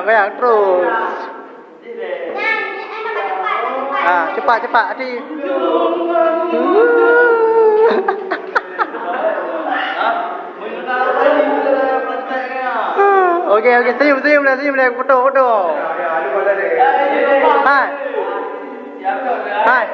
Goyang terus. Cepat hati. Okey, senyum dah, foto. Hai. Hai.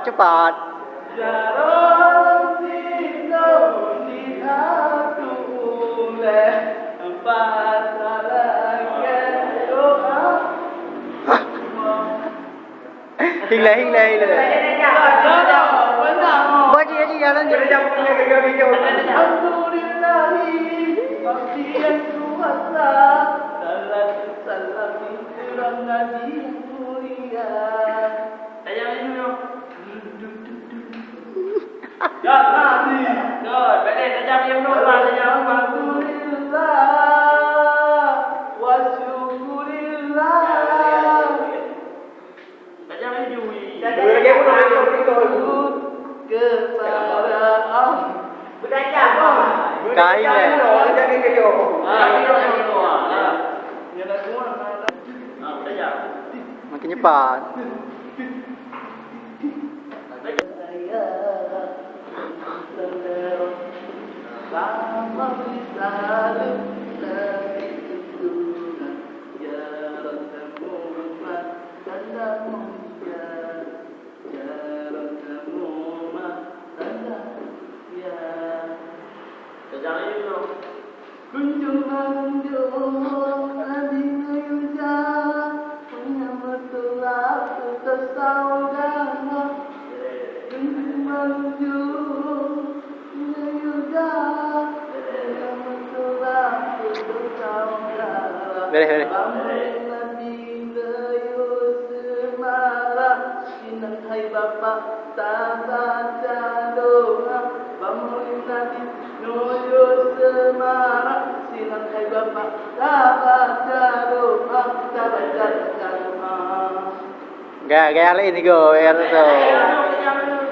Cepat. Hingga. Baca jalan jadi jam punya video. Ya, nanti. Rồi, vậy để cho em nốt vào cho nhau mà. Wa syukurillah. Tại sao em vui? Người game của tôi kepada Allah. Berkata apa? Cái này. Cái video. Dia nak semua nak. Berkata. Makin cepat. Boleh. Gaya lain ni go, tu.